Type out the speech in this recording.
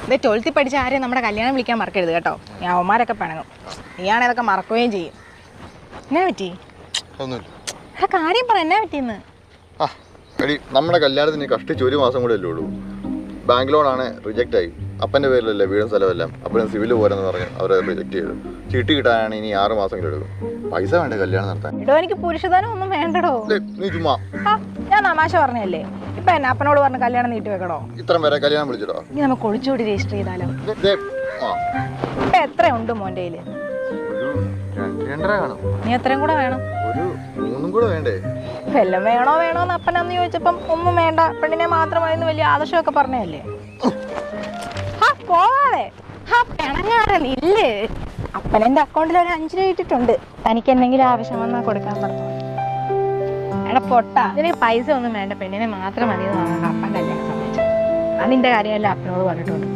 ഇത് 12th പഠിച്ച ആരെയും നമ്മുടെ കല്യാണം വിളിക്കാൻ മറക്കരുത് കേട്ടോ. ഞാൻ അവന്മാരൊക്കെ പിണങ്ങും. നീയാണെ അതൊക്കെ മറക്കുകയും ചെയ്യും. എന്നാ പറ്റി? കാര്യം പറ, എന്നാ പറ്റിയെന്ന്? നമ്മുടെ കല്യാണത്തിന് കഷ്ടിച്ച് 1 മാസം കൂടെ അല്ലേ ഉള്ളൂ. ബാങ്ക് ലോണാണ് റിജക്റ്റ് ആയി. അപ്പൻ്റെ പേരിലല്ലേ വീടും സ്ഥലമെല്ലാം. അപ്പോഴും സിവിൽ പോരെന്ന് പറഞ്ഞ് അവരെ റിജക്റ്റ് ചെയ്തു. ചീട്ട് കിട്ടാനാണ് ഇനി 6 മാസമെങ്കിലും എടുക്കും. പൈസ വേണ്ടേ കല്യാണം നടത്താൻ? എടോ, എനിക്ക് പുരുഷധനം ഒന്നും വേണ്ടടോ. നീ ചുമ്മാ ഞാൻ തമാശ പറഞ്ഞല്ലേ. ഇപ്പൊ എന്നെ അപ്പനോട് പറഞ്ഞ് കല്യാണം നീട്ടി വെക്കണോ? ഇത്ര വരെ കല്യാണം വിളിച്ചിട്ടോ? ഇനി നമുക്ക് ഒളിച്ചോടി രജിസ്റ്റർ ചെയ്താലോ? ഇപ്പൊ എത്ര ഉണ്ട് മോൻ്റെ കയ്യില്? 2.5 കാണും. നീ എത്രയും കൂടെ വേണം? ഒരു 3 കൂടെ വേണ്ടേ? വല്ലതും വേണോന്ന് അപ്പനന്ന് ചോദിച്ചപ്പം ഒന്നും വേണ്ട, പെണ്ണിനെ മാത്രമായിരുന്നു വലിയ ആദർശമൊക്കെ പറഞ്ഞല്ലേ. പോവാതെ പിണങ്ങാതെ നില്ല്. അപ്പനെന്റെ അക്കൗണ്ടിൽ ഒരു 5 രൂപ ഇട്ടിട്ടുണ്ട്. തനിക്ക് എന്തെങ്കിലും ആവശ്യം വന്നാൽ കൊടുക്കാൻ പറഞ്ഞു. എടാ പൊട്ട, ഇതിന് പൈസ ഒന്നും വേണ്ട, പെണ്ണിനെ മാത്രം മതി എന്ന് പറഞ്ഞാൽ അപ്പൻ കല്യാണം സമ്മതിച്ചു. അത് നിന്റെ കാര്യമല്ല, അപ്പനോട് പറഞ്ഞിട്ടുണ്ട്.